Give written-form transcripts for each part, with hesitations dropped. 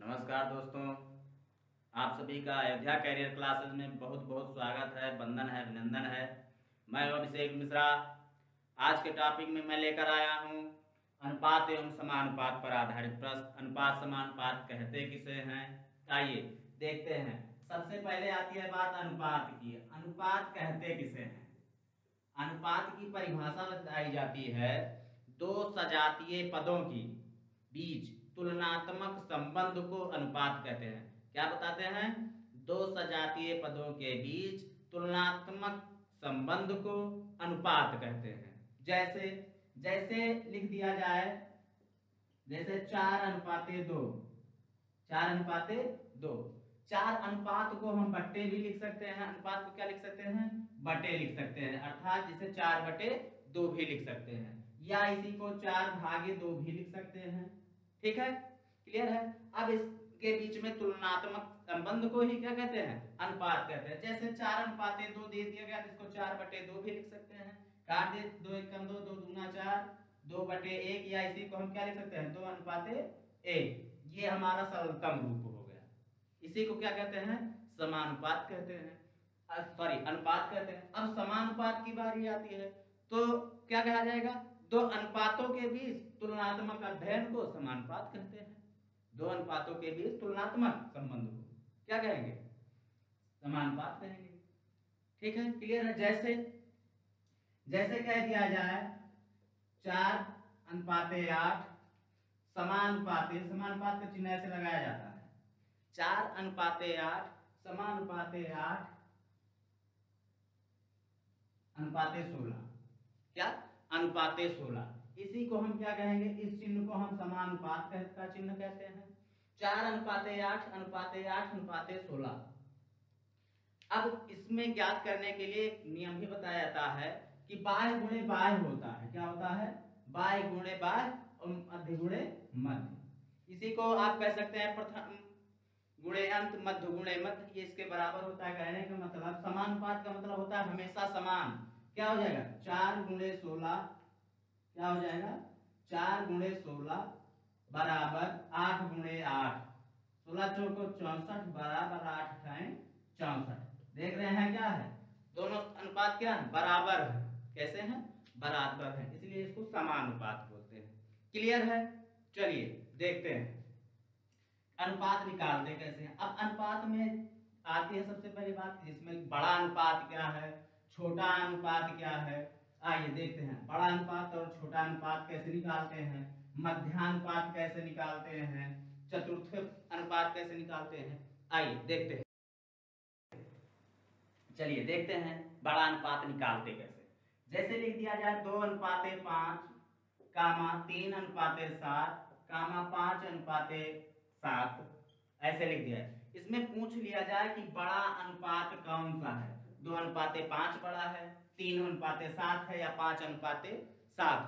नमस्कार दोस्तों, आप सभी का अयोध्या कैरियर क्लासेस में बहुत बहुत स्वागत है, वंदन है, अभिनंदन है। मैं अभिषेक मिश्रा। आज के टॉपिक में मैं लेकर आया हूँ अनुपात एवं समानुपात पर आधारित प्रश्न। अनुपात समानुपात कहते किसे हैं, आइए देखते हैं। सबसे पहले आती है बात अनुपात की। अनुपात कहते किसे हैं? अनुपात की परिभाषा बताई जाती है दो सजातीय पदों की बीच तुलनात्मक संबंध को अनुपात कहते हैं। क्या बताते हैं? दो सजातीय पदों के बीच तुलनात्मक संबंध को अनुपात कहते हैं। जैसे जैसे लिख दिया जाए, जैसे 4:2। 4:2। 4 अनुपात को हम बट्टे भी लिख सकते हैं। अनुपात को क्या लिख सकते हैं? बटे लिख सकते हैं, अर्थात जिसे 4/2 भी लिख सकते हैं, या इसी को 4/2 भी लिख सकते हैं। ठीक है, क्लियर है। अब इसके बीच में तुलनात्मक संबंध को ही क्या कहते हैं? अनुपात कहते हैं। जैसे 4:2 दे दिया गया तो इसको 4/2 भी लिख सकते हैं। काट दे, 2 एकम 2, 2 दूना 4, 2/1, या इसी को हम क्या लिख सकते हैं? 2:1। ये हमारा सरलतम रूप हो गया। इसी को क्या कहते हैं? समानुपात कहते हैं, सॉरी अनुपात कहते हैं। अब समानुपात की बारी आती है तो क्या कहा जाएगा? दो अनुपातों के बीच तुलनात्मक अध्ययन को समानुपात कहते हैं। दो अनुपातों के बीच तुलनात्मक संबंध को क्या कहेंगे? समानुपात कहेंगे। ठीक है, क्लियर है। जैसे जैसे कह दिया जाए 4:8 समानुपाते, समानुपात का चिन्ह ऐसे लगाया जाता है। 4:8 समानुपाते 8 अनुपाते 16। क्या? अनुपाते 16। इसी को हम क्या कहेंगे? इस चिन्ह को हम समानुपात का चिन्ह कहते हैं। 4:8 अनुपाते 8 अनुपाते 16। अब इसमें ज्ञात करने के लिए एक नियम भी बताया जाता है कि बाह्य गुणे बाह्य होता है। क्या होता है? बाह्य गुणे बाह्य और मध्य गुणे मध्य। इसी को आप कह सकते हैं प्रथम गुणे अंत, मध्य गुणे मध्य, ये इसके बराबर होता है। कहने का मतलब समानुपात का मतलब होता है हमेशा समान। क्या हो जाएगा? 4x16 क्या हो जाएगा? 4x16 बराबर 8x8। 16 चौको 64 बराबर 8 × 64। देख रहे हैं क्या है? दोनों अनुपात क्या है? बराबर है। कैसे हैं? बराबर है, इसलिए इसको समानुपात बोलते हैं। क्लियर है। चलिए देखते हैं अनुपात निकालते कैसे हैं। अब अनुपात में आती है सबसे पहली बात, जिसमें बड़ा अनुपात क्या है, छोटा अनुपात क्या है। आइए देखते हैं बड़ा अनुपात और छोटा अनुपात कैसे निकालते हैं, मध्यानुपात कैसे निकालते हैं, चतुर्थ अनुपात कैसे निकालते हैं। आइए देखते हैं। चलिए देखते हैं बड़ा अनुपात निकालते कैसे। जैसे लिख दिया जाए 2:5 कामा 3:7 कामा 5:7, ऐसे लिख दिया है। इसमें पूछ लिया जाए कि बड़ा अनुपात कौन सा है। 2:5 बड़ा है, 3:7 है, या 5:7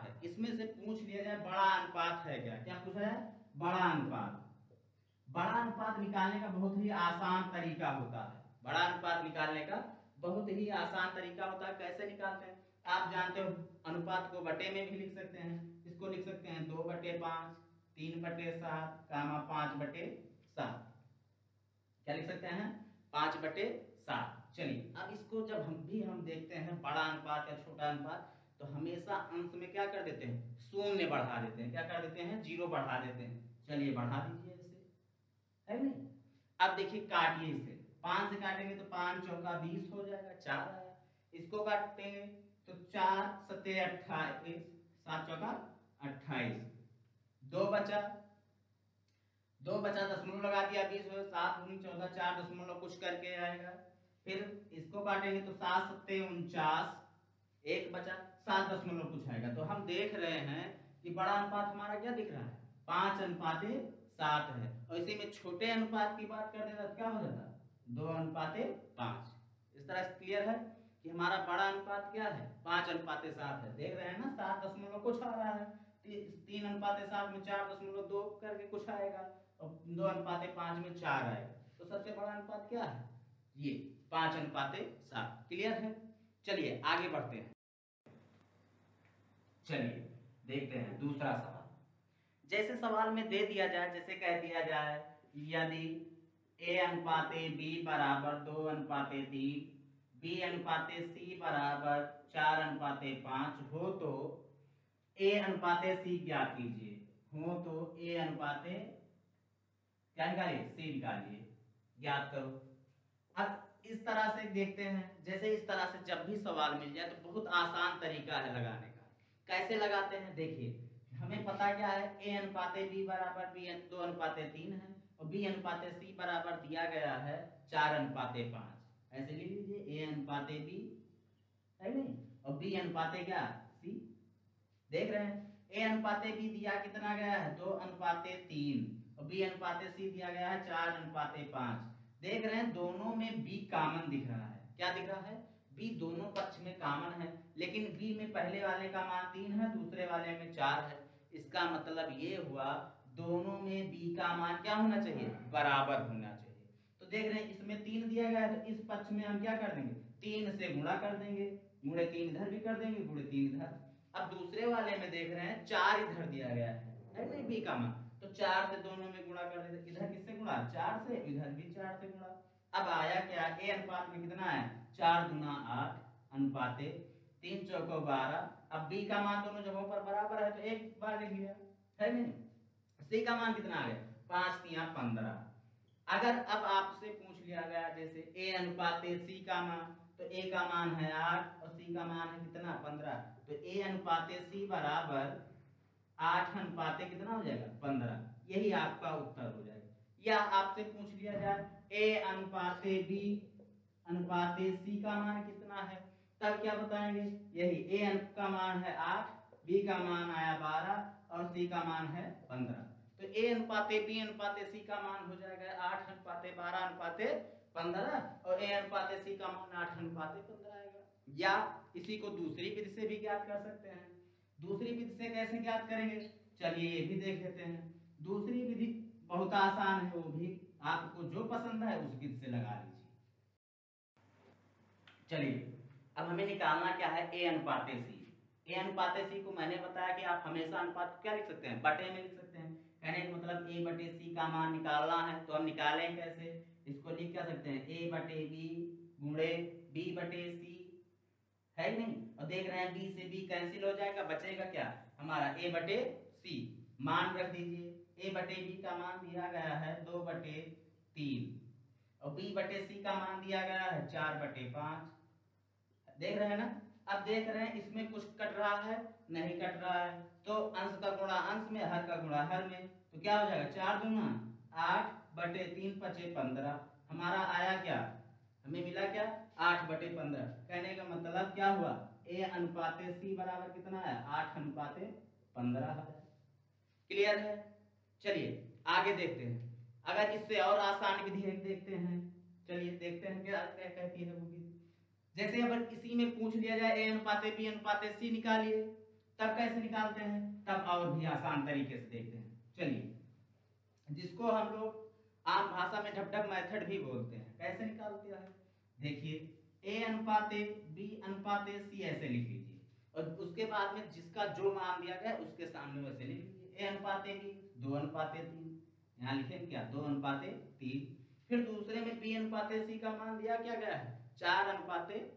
है। इसमें से पूछ लिया जाए बड़ा अनुपात है क्या। क्या पूछा है? बड़ा अनुपात। बड़ा अनुपात निकालने का बहुत ही आसान तरीका होता है। बड़ा अनुपात निकालने का बहुत ही आसान तरीका होता है। कैसे निकालते हैं? आप जानते हो, अनुपात को बटे में भी लिख सकते हैं। इसको लिख सकते हैं 2/5, 3/7 कामा 5/7। क्या लिख सकते हैं? 5/7। चलिए अब इसको जब हम देखते हैं बड़ा अनुपात या छोटा अनुपात, तो हमेशा अंश में क्या कर देते हैं? शून्य बढ़ा देते हैं। क्या कर देते हैं? 0 बढ़ा देते हैं। चलिए बढ़ा दीजिए इसे, है नहीं। अब देखिए काटिए इसे, 5 से काटेंगे तो 5 चौका 20 हो जाएगा, 4 आया। इसको काटेंगे तो 4 सत्ते 28, 7 चौका 28, 2 बचा, 2 बचा, दशमलव लगा दिया, 20 हो, 7 दूनी 14, 4 दशमलव कुछ करके आएगा। फिर इसको काटेंगे तो 7 सत्ते 49, 1 बचा, 7 दशमलव कुछ आएगा। तो हम देख रहे हैं कि बड़ा अनुपात हमारा क्या दिख रहा है? 5:7 है। और इसी में छोटे अनुपात की बात कर देता तो क्या हो जाता? 2:5। इस तरह से क्लियर है कि हमारा बड़ा अनुपात क्या है? 5:7 है। देख रहे हैं ना, 7 दशमलव कुछ आ रहा है। 3:7 में 4.2 करके कुछ आएगा, और 2:5 में 4 आएगा। तो सबसे बड़ा अनुपात क्या है? ये 5:7। क्लियर है। चलिए आगे बढ़ते हैं। चलिए देखते हैं दूसरा सवाल। जैसे सवाल में दे दिया जाए, जैसे कह दिया जाए यदि ए अनुपाते बी बराबर 2:3, बी अनुपाते सी बराबर 4:5 हो तो ए अनुपाते सी ज्ञात कीजिए। हो तो ए अनुपाते क्या निकालिए, सी निकालिए, ज्ञात करो। अब इस तरह से देखते हैं, जैसे इस तरह से जब भी सवाल मिल जाए तो बहुत आसान तरीका है लगाने का। कैसे लगाते हैं देखिए, हमें पता क्या है, ए अनुपाते बी बराबर बी 2:3 है और बी अनुपाते सी बराबर दिया गया है 4:5। ऐसे लिख लीजिए, ए अनुपाते बी है नहीं, और बी अनुपाते क्या, सी। देख रहे हैं, ए अनुपाते बी दिया कितना गया है 2:3 और बी अनुपाते सी दिया गया है 4:5। देख रहे हैं दोनों में बी कॉमन दिख रहा है। क्या दिख रहा है, बी दोनों पक्ष में कॉमन है, लेकिन बी में पहले वाले का मान 3 है, दूसरे वाले में 4 है। इसका मतलब ये हुआ दोनों में बी का मान क्या होना चाहिए, बराबर होना चाहिए। तो देख रहे हैं इसमें 3 दिया गया है, तो इस पक्ष में हम क्या कर देंगे, 3 से गुणा कर देंगे, गुणे 3 इधर भी कर देंगे, गुणे 3 इधर। अब दूसरे वाले में देख रहे हैं 4 इधर दिया गया है नहीं बी का मान, तो 4 से दोनों में गुणा कर देते, इधर किससे गुणा, 4 से, इधर भी 4 से गुणा। अब आया क्या, ए अनुपात में कितना है 4 दूना 8 अनुपाते 3 चौको 12। अब बी का मान दोनों जगहों पर बराबर है तो एक बार लिख लिया है नहीं। सी का मान कितना आ गया 5 3 15। अगर अब आपसे पूछ लिया गया जैसे ए अनुपाते सी का मान, तो ए का मान है 8 और सी का मान है कितना 15, तो ए अनुपाते सी बराबर 8 अनुपाते कितना हो जाएगा 15। यही आपका उत्तर हो जाएगा। या आपसे पूछ लिया जाए ए अनुपाते बी अनुपाते सी का मान कितना है, तब क्या बताएंगे, यही ए का मान है 8, बी का मान आया 12 और सी का मान है 15। तो ए अनुपाते बी अनुपाते सी का मान हो जाएगा 8 अनुपाते 12 अनुपाते 15 और ए अनुपाते सी का मान 8 अनुपाते 15 आएगा। या इसी को दूसरी विधि से भी ज्ञात कर सकते हैं। दूसरी विधि से कैसे ज्ञात करेंगे, चलिए ये भी देख लेते हैं। दूसरी विधि बहुत आसान है, वो भी आपको जो पसंद है उस विधि से लगा लीजिए। चलिए अब हमें निकालना क्या है, ए अनुपाते सी। ए अनुपाते सी को मैंने बताया कि आप हमेशा अनुपात क्या लिख सकते हैं, बटे में लिख सकते हैं। कहने का मतलब ए बटे सी का मान निकालना है, तो हम निकालें कैसे, इसको लिख क्या सकते हैं, ए बटे बी गुणे बी बटे सी है नहीं। और देख रहे हैं बी से बी कैंसिल हो जाएगा, बचेगा क्या हमारा ए बटे सी। मान रख दीजिए, ए बटे बी का मान दिया गया है 2/3 और बी बटे सी का मान दिया गया है 4/5। देख रहे हैं ना। अब देख रहे हैं इसमें कुछ कट रहा है, नहीं कट रहा है, तो अंश का गुणा अंश में, हर का गुणा हर में, तो क्या हो जाएगा 4 दूना 8/3 5 15। हमारा आया क्या, हमें मिला क्या 8/15। कहने का मतलब क्या हुआ, ए अनुपाते सी बराबर कितना है 8:15 है। क्लियर है। चलिए आगे देखते हैं, अगर इससे और आसान विधि देखते हैं। चलिए देखते हैं क्या कहती है वो विधि। जैसे अगर इसी में पूछ लिया जाए ए अनुपाते बी अनुपाते सी निकालिए, तब कैसे निकालते हैं, तब और भी आसान तरीके से देखते हैं। चलिए जिसको हम लोग आम भाषा में ढपढप मेथड भी बोलते हैं, कैसे निकालते हैं देखिए, ए अनुपाते बी अनुपाते सी ऐसे लिख लीजिए और उसके बाद में जिसका जो मान दिया गया उसके सामने वैसे लिख लीजिए। ए अनुपाते बी 2:3, यहाँ लिखेंगे क्या 2:3। फिर दूसरे में बी अनुपाते सी का मान दिया क्या गया है 4:5,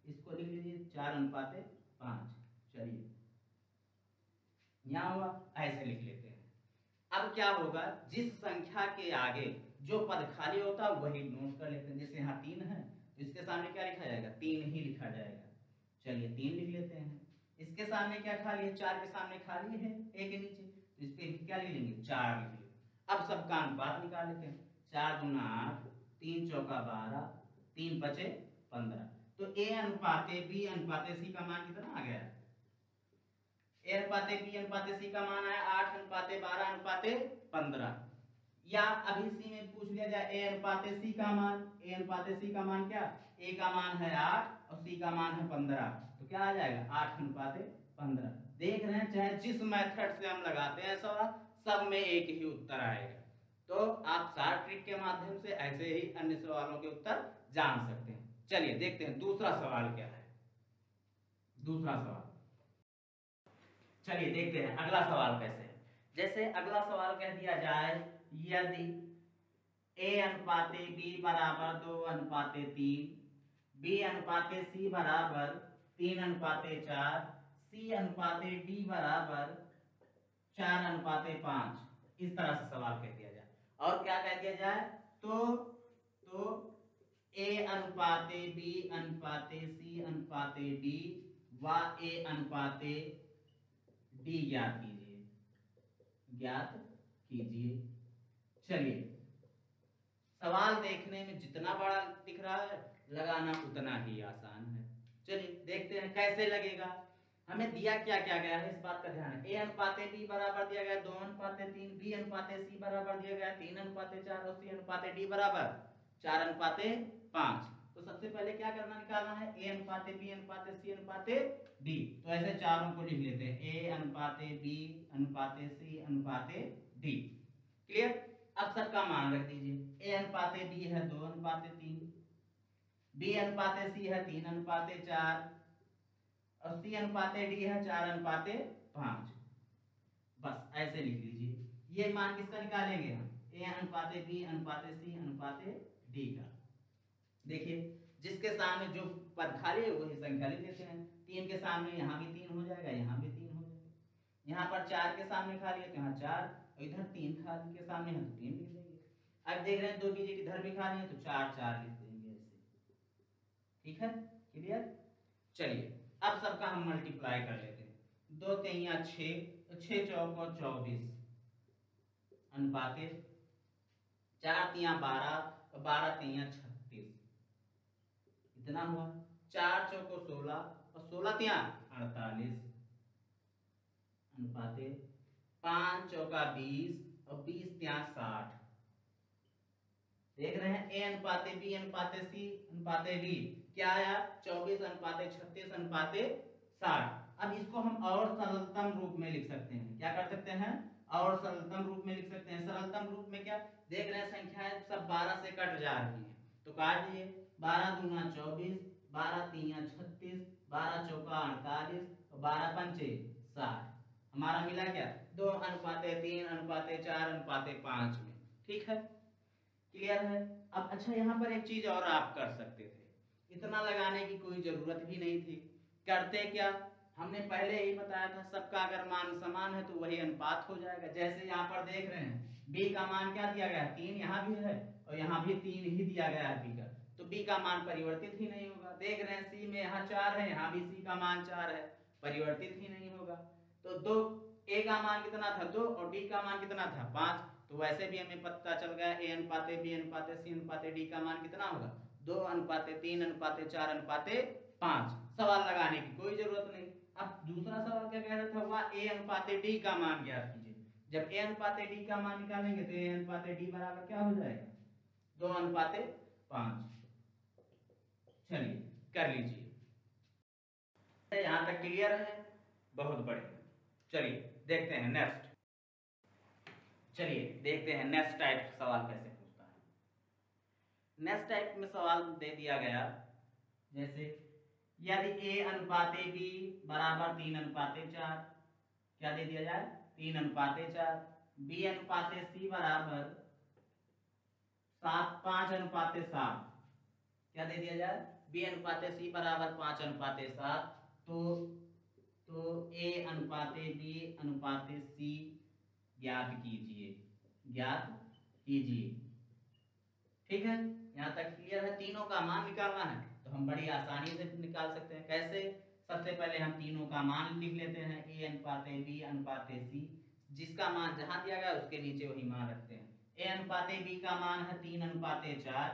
इसको लिख लीजिए 4:5। चलिए यहाँ हुआ, ऐसे लिख लेते हैं। अब क्या होगा, जिस संख्या के आगे जो पद खाली होता है वही नोट कर लेते हैं। जैसे यहाँ 3 है तो इसके सामने क्या लिखा जाएगा 3 ही लिखा जाएगा। चलिए 3 लिख लेते हैं। इसके सामने क्या खाली है, 4 के सामने खाली है ए के नीचे, तो इस पे भी क्या लिख लेंगे 4 लिख लेंगे। अब सबका अनुपात निकाल लेते हैं, 4 दूना 8 3 चौका 12 3 5 15। तो ए अनुपाते बी अनुपाते सी का मान कितना आ गया, ए अनुपाते बी अनुपाते सी का मान आया 8:12:15। या अभी सी में पूछ लिया जाए ए अनुपाते सी का मान, ए अनुपाते सी का मान क्या, ए का मान है 8 और सी का मान है 15, तो क्या आ जाएगा 8:15। देख रहे हैं चाहे जिस मेथड से हम लगाते हैं सवाल, सब में एक ही उत्तर आएगा। तो आप शार्ट ट्रिक के माध्यम से ऐसे ही अन्य सवालों के उत्तर जान सकते हैं। चलिए देखते हैं दूसरा सवाल क्या है। दूसरा सवाल चलिए देखते हैं अगला सवाल कैसे है। जैसे अगला सवाल कह दिया जाए, यदि ए अनुपाते बी बराबर 2 अनुपाते 3, बी अनुपाते सी बराबर 3 अनुपाते 4, सी अनुपाते डी बराबर 4 अनुपाते 5, इस तरह से सवाल कह दिया जाए। और क्या कह दिया जाए, तो ए अनुपाते बी अनुपाते सी अनुपाते डी व ए अनुपाते डी ज्ञात कीजिए। चलिए, सवाल देखने में जितना बड़ा दिख रहा है, लगाना उतना ही आसान है। चलिए देखते हैं कैसे लगेगा। हमें दिया क्या क्या गया है, इस बात का ध्यान है। ए अनुपाते बी बराबर दिया गया 2 अनुपाते 3, बी अनुपाते सी बराबर दिया गया 3 अनुपाते 4 और सी अनुपाते डी बराबर 4 अनुपाते 5। तो सबसे पहले क्या करना, निकालना है ए अनुपाते बी अनुपाते सी अनुपाते डी। तो ऐसे चारों को लिख लेते हैं, ए अनुपाते बी अनुपाते सी अनुपाते डी। क्लियर। अब सबका मान रख दीजिए। ए अनुपाते बी है 2 अनुपाते 3, बी अनुपाते सी है 3 अनुपाते 4 और सी अनुपाते डी है 4 अनुपाते 5। बस ऐसे लिख लीजिए। ये मान किसका निकालेंगे हम, ए अनुपाते बी अनुपाते सी अनुपाते डी का। देखिए, जिसके सामने जो पद खाली है वही संख्या लिख देते हैं। 3 के सामने यहाँ भी 3 हो जाएगा, यहाँ भी 3 हो जाएगा। यहाँ पर 4 के सामने खाली है तो यहाँ 4, और इधर 3 खाली के सामने है तो 3 लिख देंगे। अब देख रहे हैं 2 डिजिट इधर भी खाली है तो 4 4 लिख देंगे ऐसे। ठीक है, क्लियर। चलिए अब सबका हम मल्टीप्लाई कर लेते हैं। 2 तिया 6, 6 चौको 24 अनुपाते 4 तिया 12 और 12 तिया 36, इतना हुआ। 4 चौको 16 और 16 तिया 48 अनुपाते 5 चौका 20 और 20 तिया 60। देख रहे हैं ए अनुपाते बी अनुपाते सी अनुपाते डी क्या आया, 24 अनुपाते 36 अनुपाते 60। अब इसको हम और सरलतम रूप में लिख सकते हैं। क्या कर सकते हैं, और सरलतम रूप में लिख सकते हैं। सरलतम रूप में क्या, देख रहे हैं संख्याएं सब 12 से कट जा रही हैं तो काट दिए। 12 दूना 24, 12 तिया 36, 12 चौका 48 और 12 पंचे 60। हमारा मिला क्या, 2 अनुपाते 3 अनुपाते 4 अनुपाते 5 में। ठीक है, क्लियर है। अब अच्छा, यहाँ पर एक चीज और आप कर सकते थे, इतना लगाने की कोई जरूरत भी नहीं थी। करते क्या, हमने पहले ही बताया था सबका अगर मान समान है तो वही अनुपात हो जाएगा। जैसे यहाँ पर देख रहे हैं b का मान क्या दिया गया है, 3 यहाँ भी है और यहाँ भी 3 ही दिया गया है b का, तो b का मान परिवर्तित ही नहीं होगा। देख रहे हैं c में यहाँ 4 है, यहाँ भी c का मान 4 है, परिवर्तित ही नहीं होगा। तो 2 a का मान कितना था 2 और d का मान कितना था 5, तो वैसे भी हमें पता चल गया ए अनुपाते बी अनुपाते सी अनुपाते डी का मान कितना होगा, 2 अनुपाते 3 अनुपाते 4 अनुपाते 5। सवाल लगाने की कोई जरूरत नहीं। अब दूसरा सवाल क्या कह रहा था, वह ए अनुपाते डी का मान ज्ञात कीजिए। जब ए अनुपाते डी का मान निकालेंगे तो ए अनुपाते डी बराबर क्या हो जाएगा, 2 अनुपाते 5। चलिए कर लीजिए। यहाँ तक क्लियर है, बहुत बढ़िया। चलिए देखते हैं नेक्स्ट। चलिए देखते हैं नेक्स्ट टाइप सवाल कैसे पूछता है। नेक्स्ट टाइप में सवाल दे दिया गया, जैसे यदि ए अनुपाते बी बराबर 3 अनुपाते 4, क्या दे दिया जाए 3 अनुपाते 4, बी अनुपाते सी बराबर 5 अनुपाते 7, क्या दे दिया जाए, बी अनुपाते सी बराबर 5 अनुपाते 7। तो ए अनुपाते बी अनुपाते सी ज्ञात कीजिए। ठीक है, यहाँ तक क्लियर है। तीनों का मान निकालना है तो हम बड़ी आसानी से निकाल सकते हैं। कैसे, सबसे पहले हम तीनों का मान लिख लेते हैं, ए अनुपाते बी अनुपाते सी, जिसका मान जहां दिया गया उसके नीचे वही मान रखते हैं। ए अनुपाते बी का मान है 3 अनुपाते 4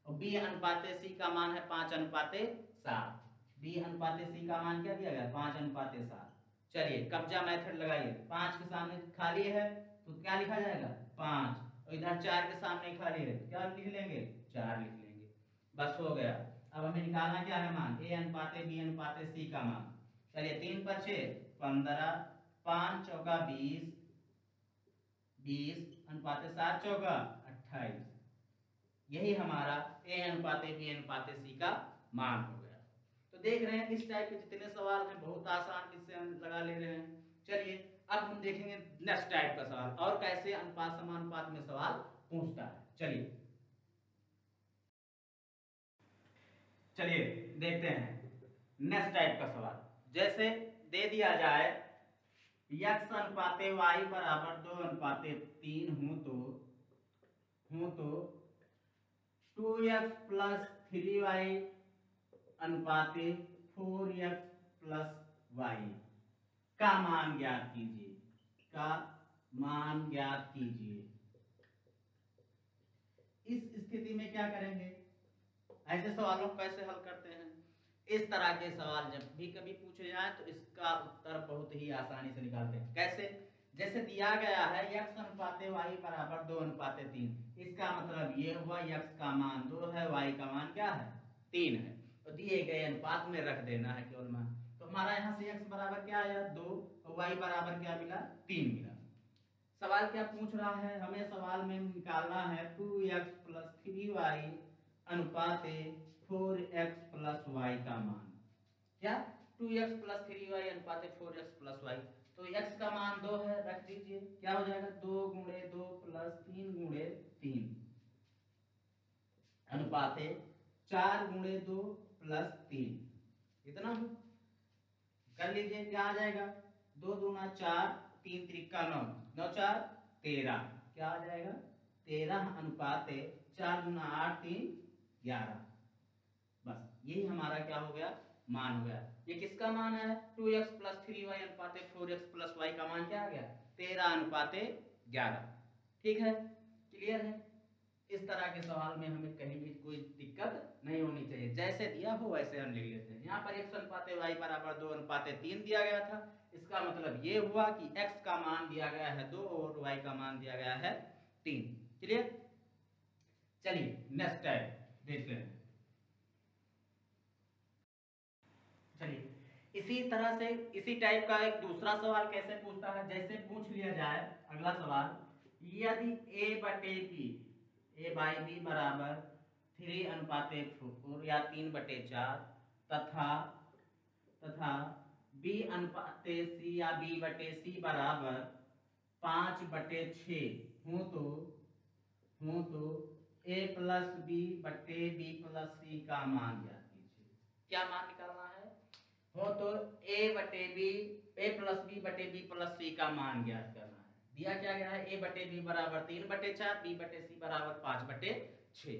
और बी अनुपाते सी का मान है 5 अनुपाते 7। बी अनुपाते सी का मान क्या दिया गया 5 अनुपाते 7। चलिए कब्जा मेथड लगाइए। 5 के सामने खाली है तो क्या लिखा जाएगा 5, और इधर 4 के सामने खाली है तो क्या लिख लेंगे 4 लिख लेंगे। बस हो गया। अब हमें निकालना क्या है मान, ए अनुपाते बी अनुपाते सी का मान। चलिए 3 पर 6 15, 5 चौका 20, 20 अनुपाते 7 चौका 28। यही हमारा ए अनुपाते बी अनुपाते सी का मान हो गया। तो देख रहे हैं इस टाइप के जितने सवाल हैं बहुत आसान इससे हम लगा ले रहे हैं। चलिए अब हम देखेंगे नेक्स्ट टाइप का सवाल और कैसे अनुपात समानुपात में सवाल पूछता है। चलिए चलिए देखते हैं नेक्स्ट टाइप का सवाल। जैसे दे दिया जाए x अनुपाते y बराबर 2:3 हो तो 2x plus 3y अनुपाते 4x plus y का मान ज्ञात कीजिए, का मान ज्ञात कीजिए। इस स्थिति में क्या करेंगे, ऐसे सवालों को कैसे हल करते हैं। इस तरह के सवाल जब भी कभी पूछे जाए तो इसका उत्तर बहुत ही आसानी से निकालते हैं। कैसे, जैसे दिया गया है x अनुपाते y बराबर 2:3, इसका मतलब ये हुआ x का मान 2 है, y का मान क्या है 3 है, तो दिए गए अनुपात में रख देना है केवल मान। तो हमारा यहाँ से x बराबर क्या आया 2 और y बराबर क्या मिला 3 मिला। सवाल क्या पूछ रहा है, हमें सवाल में निकालना है 2x plus 3y अनुपाते 4x plus y का मान। क्या 2x plus 3y अनुपाते 4x plus y, तो x का मान 2 है, रख दीजिए, क्या हो जाएगा 2 गुणे 2 प्लस 3 गुणे 3 अनुपाते 4 गुणे 2 प्लस 3, इतना कर लीजिए, क्या आ जाएगा 2 दूना 4, 3 त्रिका 9, 9 4 13, क्या आ जाएगा 13 अनुपाते 4 गुना 8 3 11। बस यही हमारा क्या हो गया मान हो गया। ये किसका मान है 2x plus 3y अनुपाते 4x plus y का मान क्या आ गया 13 अनुपाते 11। ठीक है, क्लियर है। इस तरह के सवाल में हमें कहीं भी कोई दिक्कत नहीं होनी चाहिए, जैसे दिया हो वैसे हम लिख लेते हैं। यहाँ पर x अनुपाते y बराबर 2:3 दिया गया था, इसका मतलब ये हुआ कि x का मान दिया गया है 2 और y का मान दिया गया है 3। क्लियर। चलिए नेक्स्ट टाइप देखते हैं। चलिए इसी तरह से इसी टाइप का एक दूसरा सवाल कैसे पूछता है, जैसे पूछ लिया जाए अगला सवाल, यदि a बाई बी बराबर 3:4 या 3/4 तथा b अनुपाते c या b/c बराबर 5/6 हो तो a प्लस b बटे b प्लस c का मान ज्ञात कीजिए। क्या मान निकालना है, हो तो a प्लस b बटे b प्लस c का मान ज्ञात करना है। दिया क्या गया है a बटे b बराबर 3/4, b बटे c बराबर 5/6।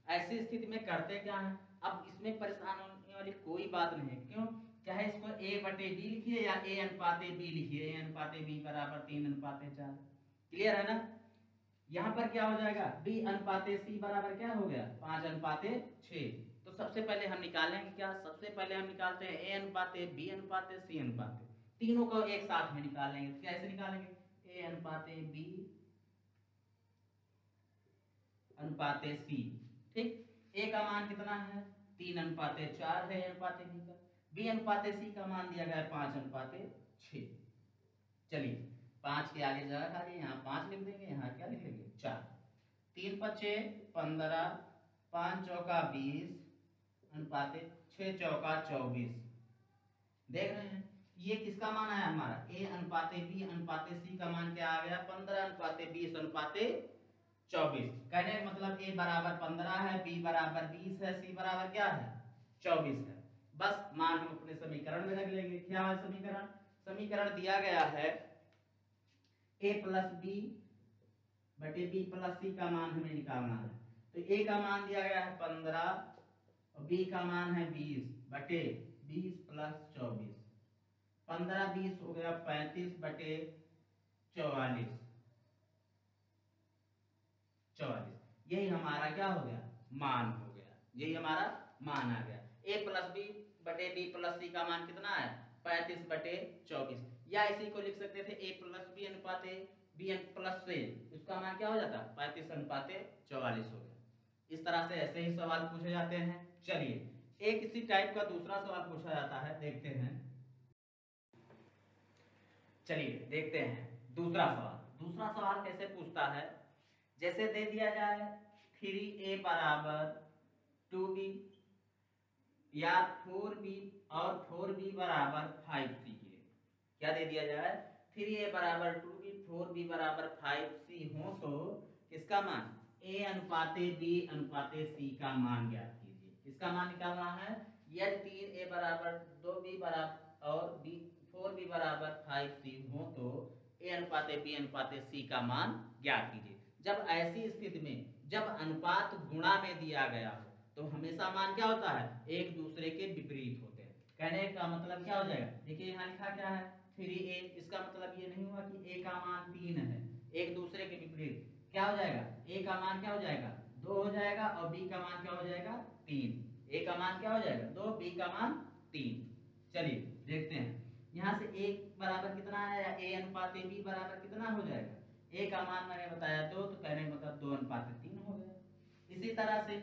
ऐसी स्थिति में करते क्या है, अब इसमें परेशान होने वाली कोई बात नहीं है, क्यों, चाहे इसको a बटे b लिखिए या a अनुपाते b लिखिए, a अनुपाते b बराबर 3:4। क्लियर है ना। यहाँ पर क्या हो जाएगा b अनुपाते c बराबर क्या हो गया 5/6। तो सबसे पहले हम निकालेंगे क्या, सबसे पहले हम निकालते हैं a अनुपाते b अनुपाते c अनुपाते, तीनों को एक साथ में निकालेंगे। कैसे निकालेंगे, a अनुपाते b अनुपाते c, ठीक। a का मान कितना है 3:4 है अनुपाते b का, b अनुपाते c का मान दिया गया है 5/6। चलिए 5 के आगे जगह खाली, यहाँ 5 लिख देंगे, यहाँ क्या लिख लेंगे 4। 3 5 15, 5 चौका 20 अनुपाते 6 चौका 24। देख रहे हैं ये किसका मान आया हमारा a अनुपाते b अनुपाते c का मान क्या आ गया 15:20 अनुपाते 24। कहने का मतलब a बराबर 15 है, b बराबर 20 है, c बराबर क्या है 24 है। बस मान हम अपने समीकरण में रख लेंगे। क्या है समीकरण, समीकरण दिया गया है a प्लस b बटे b प्लस c का मान हमें निकालना है। तो a का मान दिया गया है 15 और b का मान है 20 बटे 20 प्लस 24, 15 20 हो गया 35 बटे 44। यही हमारा क्या हो गया मान हो गया, यही हमारा मान आ गया। a प्लस b बटे b प्लस c का मान कितना है 35 बटे 24, या इसी को लिख सकते थे a plus b अनुपाते b plus c, इसका मान क्या हो जाता 35:44 हो गया। इस तरह से ऐसे ही सवाल पूछे जाते हैं। चलिए एक इसी टाइप का दूसरा सवाल पूछा जाता है, देखते हैं। चलिए देखते हैं दूसरा सवाल। दूसरा सवाल कैसे पूछता है, जैसे दे दिया जाए 3a बराबर 2b या 4b और 4b बराबर 5c। क्या दे दिया जाए 3a बराबर 2b 4b बराबर 5c हो तो किसका मान a अनुपाते b अनुपाते c का मान ज्ञात कीजिए। किसका मान निकालना है? यदि 3a बराबर 2b बराबर और b 4b बराबर 5c हो तो a अनुपाते b अनुपाते c का मान ज्ञात कीजिए। जब ऐसी स्थिति में जब अनुपात गुणा में दिया गया हो तो हमेशा मान क्या होता है? एक दूसरे के विपरीत होते हैं। कहने का मतलब क्या हो जाएगा? देखिए यहाँ लिखा क्या है 3a, इसका मतलब ये नहीं हुआ कि a का मान 3 है, एक दूसरे के विपरीत क्या हो जाएगा? a का मान क्या हो जाएगा? 2 हो जाएगा और b का मान क्या हो जाएगा? 3। a का मान क्या हो जाएगा? 2, b का मान 3। चलिए देखते हैं यहाँ से a बराबर कितना आया? a अनुपाते b बराबर कितना हो जाएगा? a का मान मैंने बताया 2, तो कहने का मतलब 2 अनुपाते 3 हो गया। इसी तरह से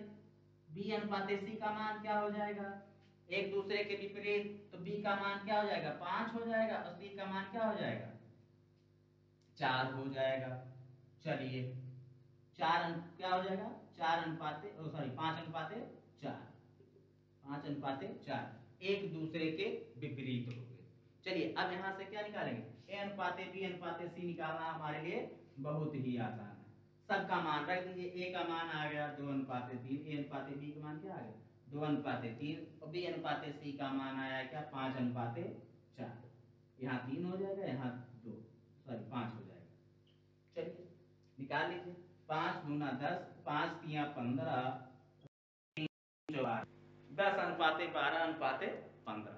b अनुपाते c का मान क्या हो जाएगा? एक दूसरे के विपरीत, तो b का मान क्या हो जाएगा? 5 हो जाएगा और c का मान क्या हो जाएगा? 4 हो जाएगा। चलिए क्या हो जाएगा? 5 अनुपाते 4, 5 अनुपाते 4 एक दूसरे के विपरीत हो गए। चलिए अब यहाँ से क्या निकालेंगे? a अनुपाते b अनुपाते c निकालना हमारे लिए बहुत ही आसान है। सबका मान रख दीजिए। a का मान आ गया 2 अनुपाते 3, a अनुपाते b का मान क्या आ गया? 2 अनुपाते 3 और b अनुपाते c का मान आया क्या? 5 अनुपाते 4। यहाँ 3 हो जाएगा, यहाँ 5 हो जाएगा। चलिए निकाल लीजिए। 5 दूना 10, 5 तिया 15, 10 अनुपाते 12 अनुपाते 15।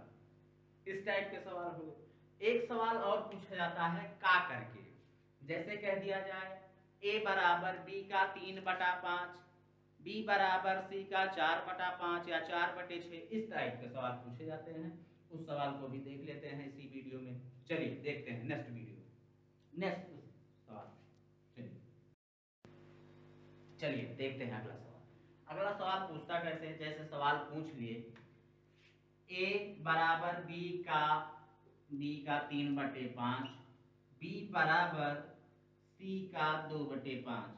इस टाइप के सवाल हो गए। एक सवाल और पूछा जाता है का करके। जैसे कह दिया जाए a बराबर b का 3/5, b बराबर c का 4/5 या 4/6, इस टाइप के सवाल पूछे जाते हैं। उस सवाल को भी देख लेते हैं इसी वीडियो में। चलिए देखते हैं नेक्स्ट नेक्स्ट सवाल। चलिए देखते हैं अगला सवाल। अगला सवाल पूछता कैसे? जैसे सवाल पूछ लिए a बराबर b का 3/5, b बराबर c का 2/5,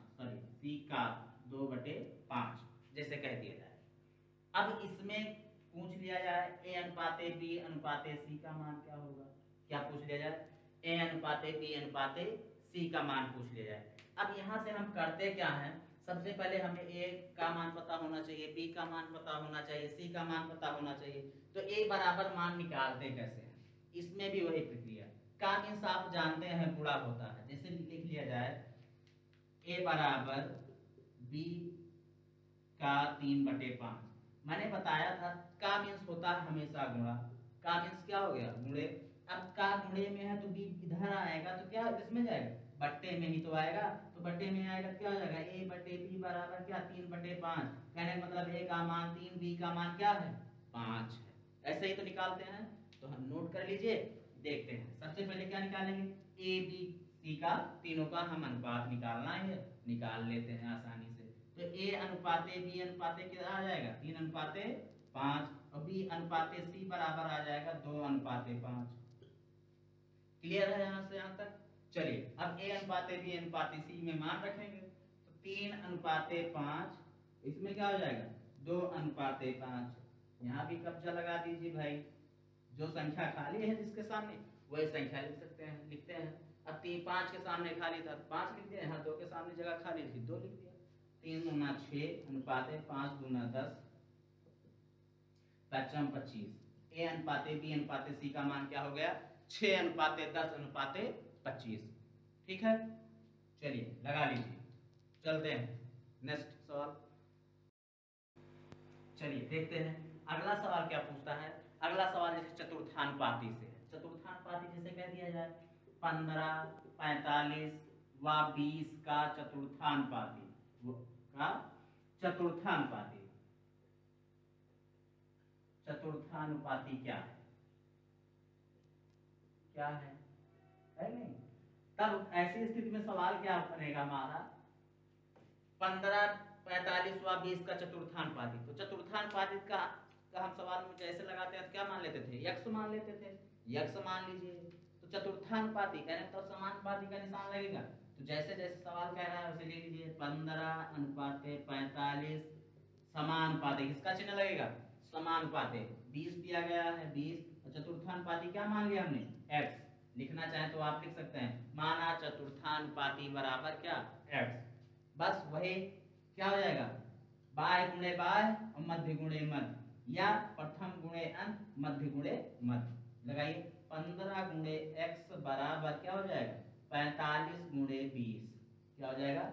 जैसे कह दिया जाए। अब इसमें पूछ लिया जाए a अनुपाते b अनुपाते c का मान क्या होगा? क्या पूछ लिया जाए? a अनुपाते b अनुपाते c का मान पूछ लिया जाए। अब यहाँ से हम करते क्या है? सबसे पहले हमें a का मान पता होना चाहिए, b का मान पता होना चाहिए, c का मान पता होना चाहिए। तो a बराबर मान निकालते कैसे हैं? इसमें भी वही प्रक्रिया। का मीन्स आप जानते हैं गुणा होता है। जैसे लिख लिया जाए a बराबर b का 3/5। मैंने बताया था का मीन्स होता है हमेशा गुणा। का मीन्स क्या हो गया? गुणे। अब का गुणे में है तो b इधर आएगा तो क्या इसमें जाएगा? बट्टे में ही तो आएगा। तो बट्टे में आएगा क्या हो जाएगा? a बट्टे b बराबर क्या? 3/5। कहने का मतलब a का मान 3, b का मान क्या है? 5 है। ऐसे ही तो निकालते हैं। तो हम नोट कर लीजिए, देखते हैं। सबसे पहले क्या निकालेंगे? a b c का तीनों का हम अनुपात निकालना है, निकाल लेते हैं आसानी से। तो a अनुपाते b अनुपाते कितना आ जाएगा? 3/5 और b अनुपाते c बराबर आ जाएगा 2/5। क्लियर है यहाँ से यहाँ तक? चलिए अब a अनुपाते b अनुपाते c में मान रखेंगे तो 3/5, इसमें क्या हो जाएगा? 2/5। यहाँ भी कब्जा लगा दीजिए भाई। जो संख्या खाली है जिसके सामने वही संख्या लिख सकते हैं, लिखते हैं। अब 5 के सामने खाली था 5 लिख दिया, यहाँ 2 के सामने जगह खाली थी 2 लिख दिया। 3 दूना 6 अनुपाते 5 दूना 10, 5×25। a अनुपाते b अनुपाते c का मान क्या हो गया? 6/10/25। ठीक है, चलिए लगा लीजिए। चलते हैं नेक्स्ट सवाल। चलिए देखते हैं अगला सवाल क्या पूछता है। अगला सवाल जैसे चतुर्थानुपाती से है। चतुर्थानुपाती जैसे कह दिया जाए 15, 45 व 20 का चतुर्थानुपाती चतुर्थानुपाती क्या है? क्या है नहीं? तब ऐसी स्थिति में सवाल क्या बनेगा हमारा? 15, 45 व 20 का चतुर्थानुपाती। तो चतुर्थानुपाती का हम सवाल में जैसे लगाते हैं तो क्या मान लेते थे? यक्ष मान लेते थे। यक्ष मान लीजिए। तो चतुर्थानुपाती कहने तो समानुपाती का निशान लगेगा। तो जैसे जैसे सवाल कह रहा है वैसे ले लीजिए। 15/45 समानुपाती, किसका चिन्ह लगेगा? समानुपाती। 20 दिया गया है 20, और चतुर्थानुपाती क्या मान लिया हमने? x। लिखना चाहें तो आप लिख सकते हैं, माना चतुर्थानुपाती बराबर क्या, x। बस वही क्या हो जाएगा, बाय गुणे बाय और मध्य गुणे मध्य, या प्रथम गुणे अंत मध्य गुणे मध्य। लगाइए 15 गुणे x बराबर क्या हो जाएगा, 45 गुणे 20। क्या हो जाएगा,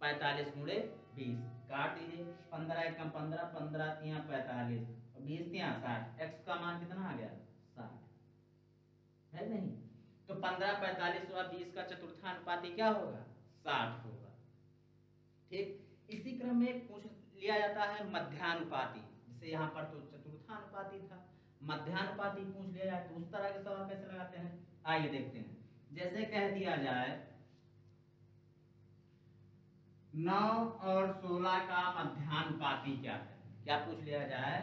45 गुणे 20। काट दीजिए, 15 एकम 15, 15 तिया 45 और 20 तिया 60। x का मान कितना आ गया, 60 है नहीं। तो 15, 45 और 20 का चतुर्थानुपाती क्या होगा, 60 होगा। ठीक, इसी क्रम में पूछ लिया जाता है मध्यानुपाती, जैसे यहाँ पर तो चतुर्थानुपाती था, मध्यानुपाती पूछ लिया जाए तो उस तरह के सवाल कैसे लगाते हैं, आइए देखते हैं। जैसे कह दिया जाए 9 और 16 का मध्यानुपाती क्या है, क्या पूछ लिया जाए,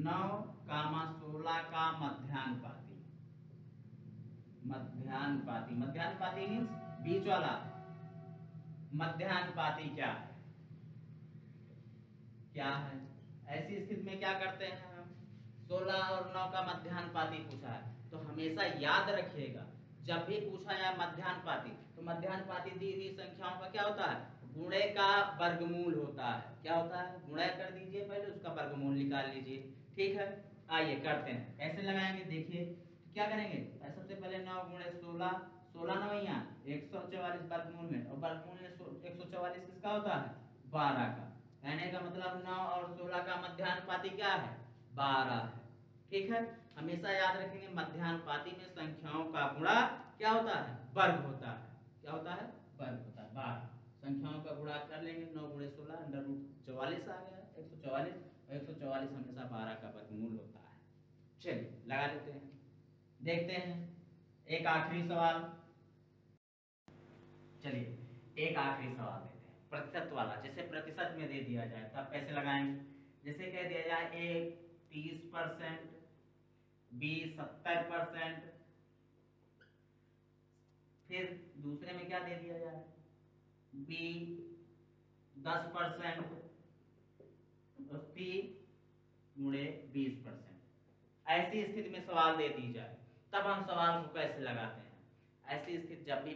9, 16 का मध्यानुपाती। मध्यानुपाती, मध्यानुपाती मीन्स बीच वाला। मध्यानुपाती क्या है, क्या है, ऐसी स्थिति में क्या करते हैं हम, 16 और 9 का मध्यानुपाती पूछा है तो हमेशा याद रखिएगा, जब भी पूछा जाए मध्यानुपाती तो मध्यानुपाती दी हुई संख्याओं का क्या होता है, गुणे का वर्गमूल होता है। क्या होता है, गुणा कर दीजिए, पहले उसका वर्गमूल निकाल लीजिए। ठीक है, आइए करते हैं, कैसे लगाएंगे देखिए। क्या करेंगे, सबसे पहले 9 गुणे 16, 16 9 यहाँ 144 वर्गमूल में, और वर्गमूल में 144 किसका होता है, 12 का। कहने का मतलब 9 और 16 का मध्यानुपाती क्या है, 12 है। ठीक है, हमेशा याद रखेंगे मध्यानुपाती में संख्याओं का गुणा क्या होता है, वर्ग होता है। क्या होता है, वर्ग होता है। 12 संख्याओं का गुणा कर लेंगे, 9 गुणे 16 अंडर रूट 44 आ गया 144, और 144 हमेशा 12 का वर्गमूल होता है। चलिए लगा लेते हैं, देखते हैं एक आखिरी सवाल। चलिए एक आखिरी सवाल देते हैं, प्रतिशत वाला। जैसे प्रतिशत में दे दिया जाए तब कैसे लगाएंगे, जैसे कह दिया जाए ए 30%, बी 70%, फिर दूसरे में क्या दे दिया जाए, बी 10% और सी गुणे 20%। ऐसी स्थिति में सवाल दे दी जाए तब हम सवाल को कैसे लगाते हैं। ऐसी स्थिति जब भी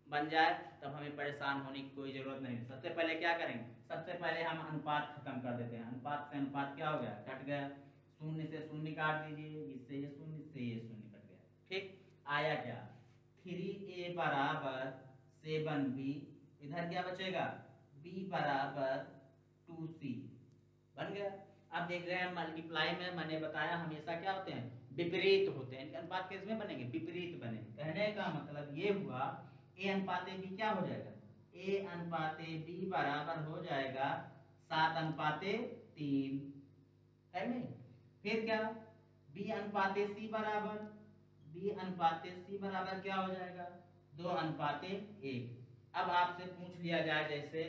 बन जाए तब हमें परेशान होने की कोई जरूरत नहीं। सबसे पहले क्या करेंगे, सबसे पहले हम अनुपात खत्म कर देते हैं। अनुपात से अनुपात क्या हो गया, कट गया, शून्य से शून्य काट दीजिए, इससे ये शून्य, इससे ये शून्य कट गया। ठीक, आया क्या, 3a बराबर 7b, इधर क्या बचेगा, b बराबर 2c बन गया। अब देख रहे हैं मल्टीप्लाई में मैंने बताया हमेशा क्या होते हैं, विपरीत होते हैं। अनुपात किस में बनेंगे, विपरीत बनेंगे। कहने का मतलब ये हुआ a अनुपाते b क्या हो जाएगा, a अनुपाते b बराबर हो जाएगा 7 अनुपाते 3, है नहीं। फिर क्या, b अनुपाते c बराबर, b अनुपाते c बराबर क्या हो जाएगा, 2 अनुपाते 1। अब आपसे पूछ लिया जाए जैसे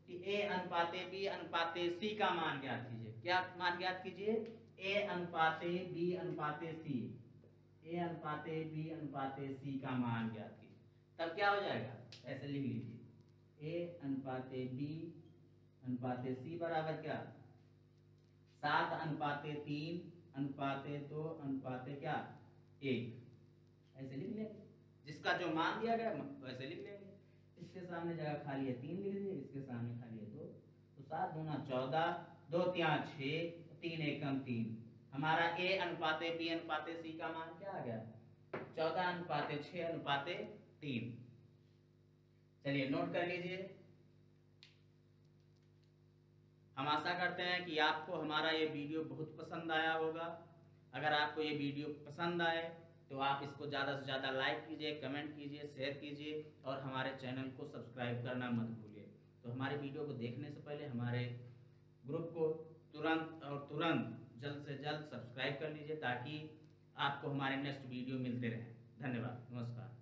कि a अनुपाते b अनुपाते c का मान ज्ञात कीजिए। क्या मान ज्ञात कीजिए, a अनुपाते b अनुपाते c, a अनुपाते b अनुपाते c का मान ज्ञात कीजिए। तब क्या हो जाएगा, ऐसे लिख लीजिए, a अनुपाते b अनुपाते c बराबर क्या, 7 अनुपाते 3 अनुपाते 2 अनुपाते क्या 1, ऐसे लिख लेंगे। जिसका जो मान दिया गया वैसे लिख लेंगे। इसके सामने जगह खाली है 3 लिख दीजिए, इसके सामने खाली है 2, तो 7 दूना 14, 2 तिया 6, 3 एकम 3। हमारा a अनुपाते b अनुपाते c का मान क्या आ गया, 14 अनुपाते 6 अनुपाते 3। चलिए नोट कर लीजिए। हम आशा करते हैं कि आपको हमारा ये वीडियो बहुत पसंद आया होगा। अगर आपको ये वीडियो पसंद आए तो आप इसको ज़्यादा से ज़्यादा लाइक कीजिए, कमेंट कीजिए, शेयर कीजिए और हमारे चैनल को सब्सक्राइब करना मत भूलिए। तो हमारे वीडियो को देखने से पहले हमारे ग्रुप को तुरंत जल्द से जल्द सब्सक्राइब कर लीजिए ताकि आपको हमारे नेक्स्ट वीडियो मिलते रहें। धन्यवाद, नमस्कार।